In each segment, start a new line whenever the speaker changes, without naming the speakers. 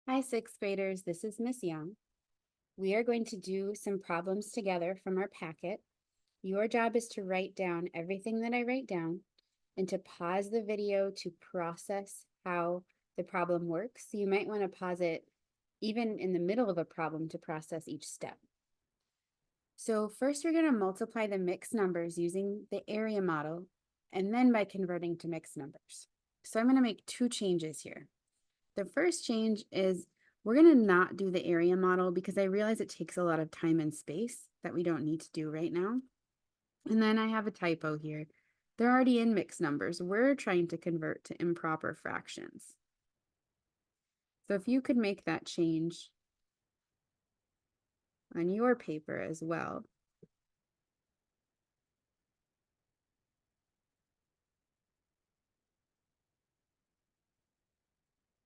Hi, sixth graders. This is Miss Young. We are going to do some problems together from our packet. Your job is to write down everything that I write down and to pause the video to process how the problem works. So you might want to pause it even in the middle of a problem to process each step. So first we're going to multiply the mixed numbers using the area model and then by converting to mixed numbers. So I'm going to make two changes here. The first change is we're going to not do the area model because I realize it takes a lot of time and space that we don't need to do right now. And then I have a typo here. They're already in mixed numbers. We're trying to convert to improper fractions. So if you could make that change on your paper as well.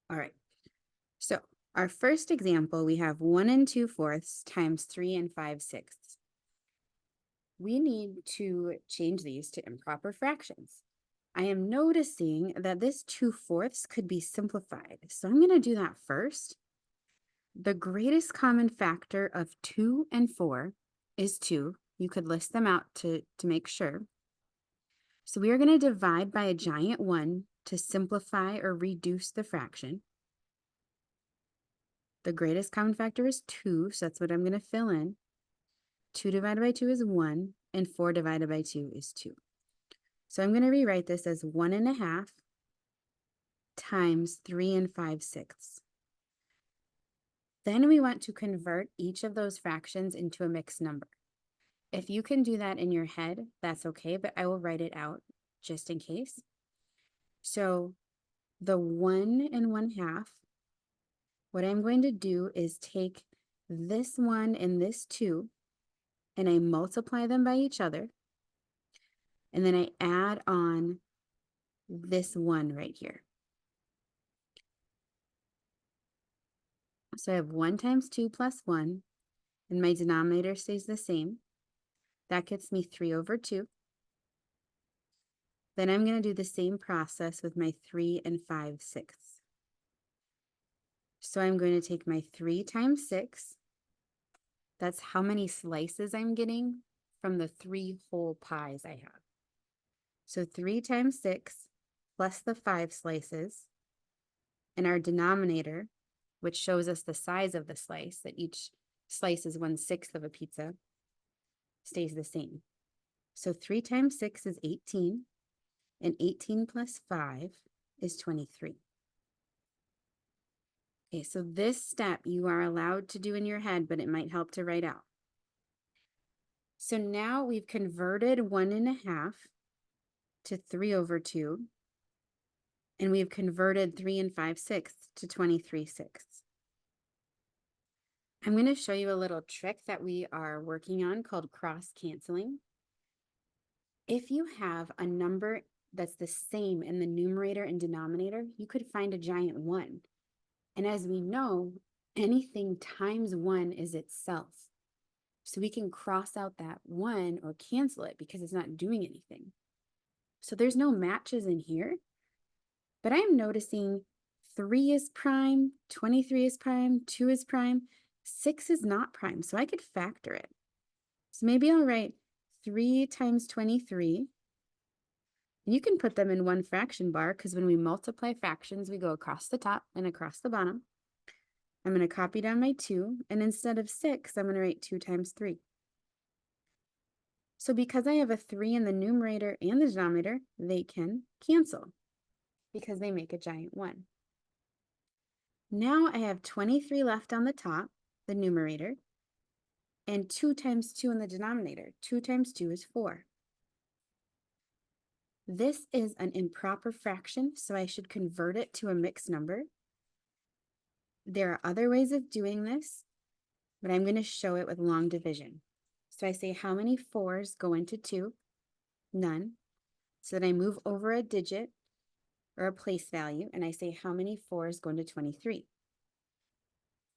All right. So our first example, we have 1 2/4 times 3 5/6. We need to change these to improper fractions. I am noticing that this 2/4 could be simplified. So I'm going to do that first. The greatest common factor of 2 and 4 is 2. You could list them out to make sure. So we are going to divide by a giant 1 to simplify or reduce the fraction. The greatest common factor is 2, so that's what I'm going to fill in. 2 divided by 2 is 1, and 4 divided by 2 is 2. So I'm going to rewrite this as 1.5 times 3 5/6. Then we want to convert each of those fractions into a mixed number. If you can do that in your head, that's okay, but I will write it out just in case. So the 1 1/2, what I'm going to do is take this 1 and this 2, and I multiply them by each other. And then I add on this 1 right here. So I have 1 times 2 plus 1, and my denominator stays the same. That gets me 3/2. Then I'm going to do the same process with my 3 5/6. So I'm going to take my 3 times 6. That's how many slices I'm getting from the 3 whole pies I have. So 3 times 6 plus the 5 slices. And our denominator, which shows us the size of the slice, that each slice is 1/6 of a pizza, stays the same. So 3 times 6 is 18, and 18 plus 5 is 23. Okay, so this step you are allowed to do in your head, but it might help to write out. So now we've converted 1.5 to 3/2, and we've converted 3 5/6 to 23/6. I'm going to show you a little trick that we are working on called cross-canceling. If you have a number that's the same in the numerator and denominator, you could find a giant 1. And as we know, anything times 1 is itself. So we can cross out that 1 or cancel it because it's not doing anything. So there's no matches in here, but I'm noticing 3 is prime, 23 is prime, 2 is prime, 6 is not prime, so I could factor it. So maybe I'll write 3 times 23. And you can put them in one fraction bar because when we multiply fractions, we go across the top and across the bottom. I'm going to copy down my 2, and instead of 6, I'm going to write 2 times 3. So because I have a 3 in the numerator and the denominator, they can cancel because they make a giant 1. Now I have 23 left on the top, the numerator, and 2 times 2 in the denominator. 2 times 2 is 4. This is an improper fraction, so I should convert it to a mixed number. There are other ways of doing this, but I'm going to show it with long division. So I say how many 4s go into 2? None. So then I move over a digit or a place value, and I say how many 4s go into 23?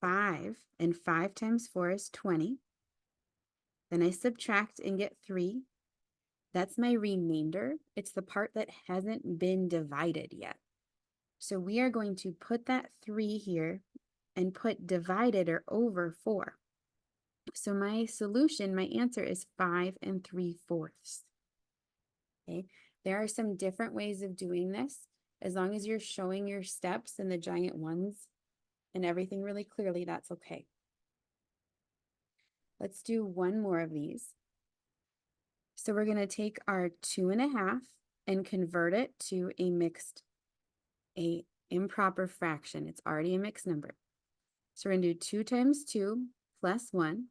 5, and 5 times 4 is 20. Then I subtract and get 3. That's my remainder. It's the part that hasn't been divided yet. So we are going to put that 3 here and put divided or over 4. So my solution, my answer is 5 3/4. Okay, there are some different ways of doing this. As long as you're showing your steps and the giant ones and everything really clearly, that's okay. Let's do one more of these. So we're going to take our 2.5 and convert it to a improper fraction. It's already a mixed number. So we're going to do 2 times 2 plus 1.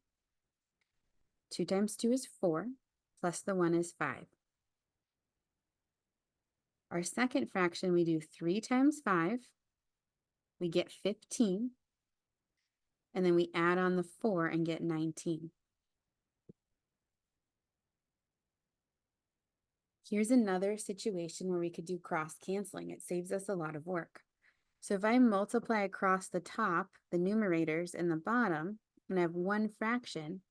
2 times 2 is 4, plus the 1 is 5. Our second fraction, we do 3 times 5. We get 15. And then we add on the 4 and get 19. Here's another situation where we could do cross canceling. It saves us a lot of work. So if I multiply across the top, the numerators and the bottom, and I have one fraction,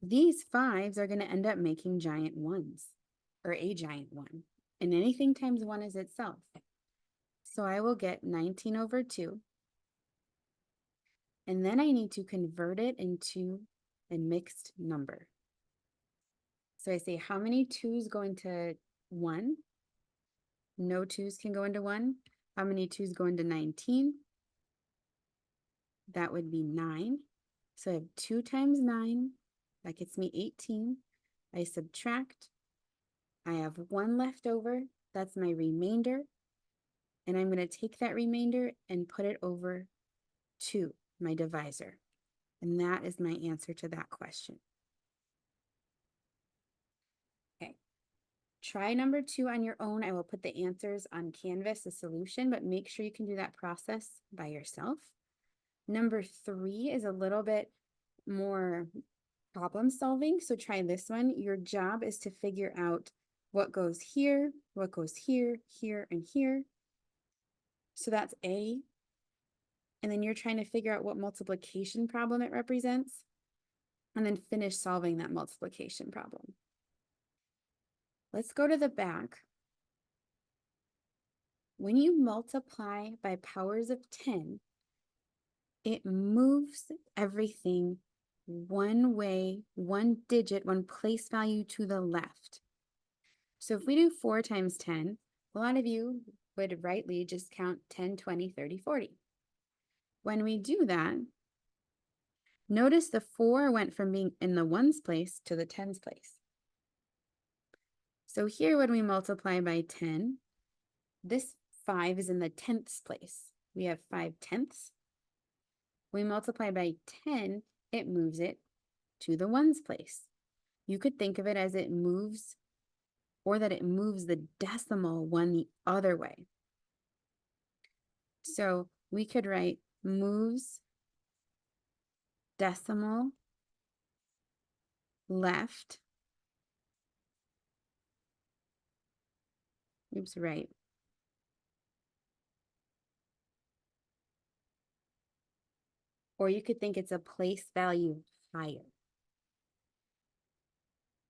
these 5s are going to end up making giant 1s, or a giant 1. And anything times 1 is itself. So I will get 19 over 2. And then I need to convert it into a mixed number. So I say, how many 2's go into 1? No 2's can go into 1. How many 2's go into 19? That would be 9. So I have 2 times 9. That gets me 18. I subtract. I have 1 left over. That's my remainder. And I'm going to take that remainder and put it over 2, my divisor. And that is my answer to that question. Okay. Try number 2 on your own. I will put the answers on Canvas, the solution, but make sure you can do that process by yourself. Number 3 is a little bit more problem solving, so try this one. Your job is to figure out what goes here, what goes here, here, and here. So that's A. And then you're trying to figure out what multiplication problem it represents, and then finish solving that multiplication problem. Let's go to the back. When you multiply by powers of 10, it moves everything one way, one digit, one place value to the left. So if we do 4 times 10, a lot of you would rightly just count 10, 20, 30, 40. When we do that, notice the 4 went from being in the 1's place to the 10's place. So here when we multiply by 10, this 5 is in the 10th's place. We have 5/10. We multiply by 10, it moves it to the 1's place. You could think of it as it moves, or that it moves the decimal 1 the other way. So we could write moves decimal left. Oops, right. Or you could think it's a place value higher.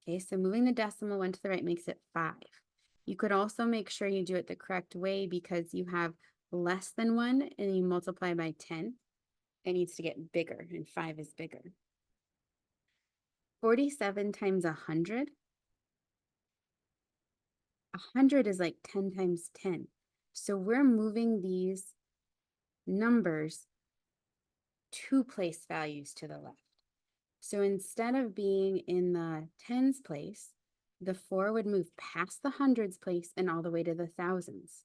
Okay, so moving the decimal 1 to the right makes it 5. You could also make sure you do it the correct way because you have less than 1 and you multiply by 10. It needs to get bigger, and 5 is bigger. 47 times 100. 100 is like 10 times 10. So we're moving these numbers 2 place values to the left. So instead of being in the 10's place, the 4 would move past the hundreds place and all the way to the thousands.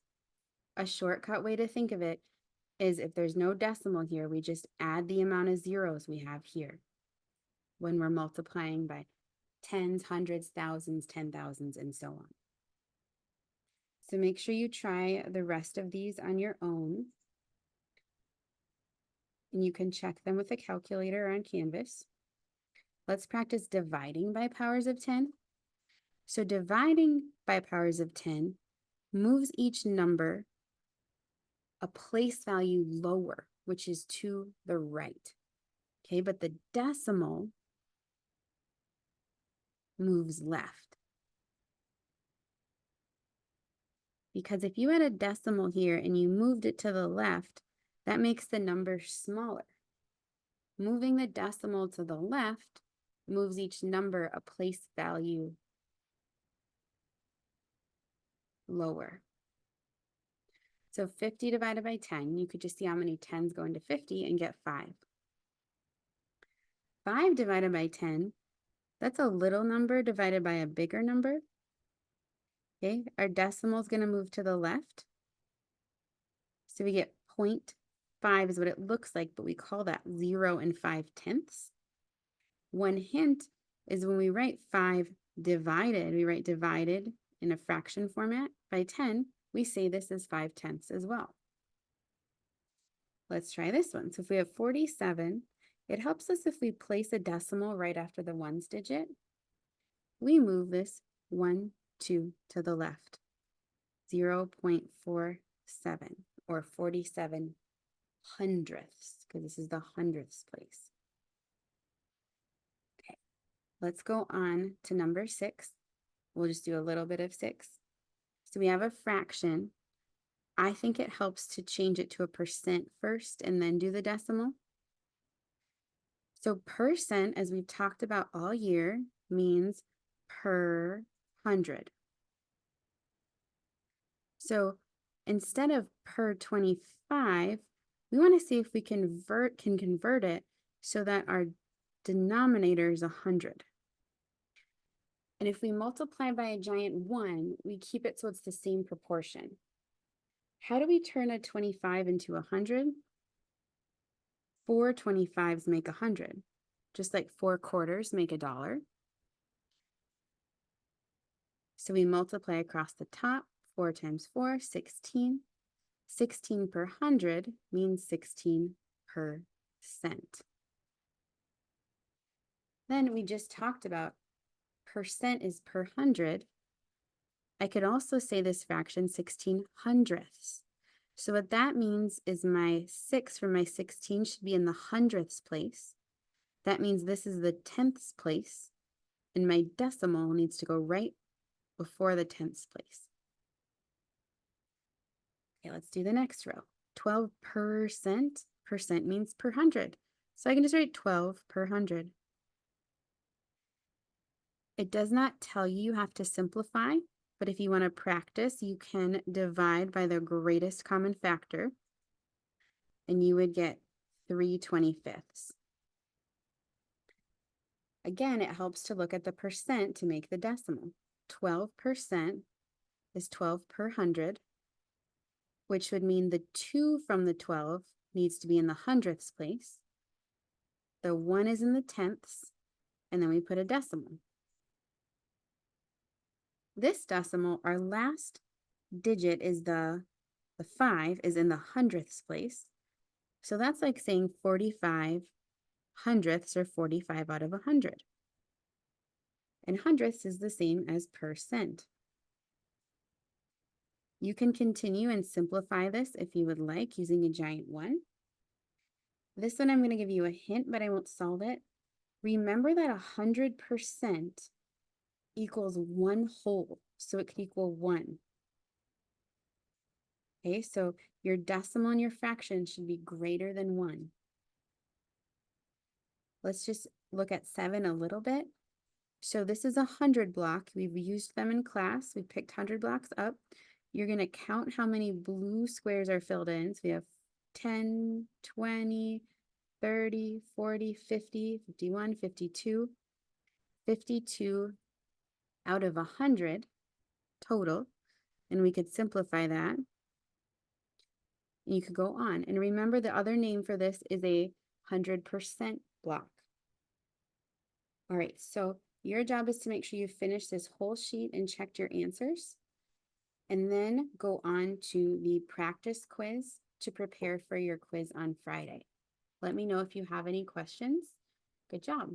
A shortcut way to think of it is if there's no decimal here, we just add the amount of zeros we have here when we're multiplying by tens, hundreds, thousands, 10,000s, and so on. So make sure you try the rest of these on your own. And you can check them with a calculator on Canvas. Let's practice dividing by powers of 10. So dividing by powers of 10 moves each number a place value lower, which is to the right. Okay, but the decimal moves left. Because if you had a decimal here and you moved it to the left, That makes the number smaller. Moving the decimal to the left moves each number a place value lower. So 50 divided by 10, you could just see how many 10s go into 50 and get 5. 5 divided by 10, that's a little number divided by a bigger number. Okay, our decimal is going to move to the left. So we get 0.5 is what it looks like, but we call that 0 and 5/10. One hint is when we write 5 divided, we write divided in a fraction format by 10, we say this is 5/10 as well. Let's try this one. So if we have 47, it helps us if we place a decimal right after the ones digit. We move this 1, 2 to the left, 0.47 or 47 hundredths, because this is the hundredths place. Okay, let's go on to number 6. We'll just do a little bit of 6. So we have a fraction. I think it helps to change it to a percent first and then do the decimal. So percent, as we've talked about all year, means per 100. So instead of per 25, we want to see if we can convert it so that our denominator is 100. And if we multiply by a giant 1, we keep it so it's the same proportion. How do we turn a 25 into 100? 4 25s make 100, just like 4 quarters make $1. So we multiply across the top. 4 times 4, 16. 16 per 100 means 16%. Then we just talked about percent is per 100. I could also say this fraction 16 hundredths. So what that means is my 6 from my 16 should be in the hundredths place. That means this is the tenths place, and my decimal needs to go right before the tenths place. Okay, let's do the next row. 12%. Percent means per 100. So I can just write 12 per 100. It does not tell you have to simplify, but if you want to practice, you can divide by the greatest common factor, and you would get 3/25. Again, it helps to look at the percent to make the decimal. 12% is 12 per 100, which would mean the 2 from the 12 needs to be in the hundredths place. The 1 is in the tenths, and then we put a decimal. This decimal, our last digit is the 5 is in the hundredths place. So that's like saying 45 hundredths or 45 out of 100. And hundredths is the same as percent. You can continue and simplify this if you would like using a giant 1. This one I'm going to give you a hint, but I won't solve it. Remember that 100% equals 1 whole, so it can equal 1. Okay, so your decimal and your fraction should be greater than 1. Let's just look at 7 a little bit. So this is a 100 block. We've used them in class. We picked 100 blocks up. You're going to count how many blue squares are filled in. So we have 10, 20, 30, 40, 50, 51, 52. 52 out of 100 total. And we could simplify that. And you could go on. And remember, the other name for this is a 100% block. All right, so your job is to make sure you finish this whole sheet and checked your answers, and then go on to the practice quiz to prepare for your quiz on Friday. Let me know if you have any questions. Good job.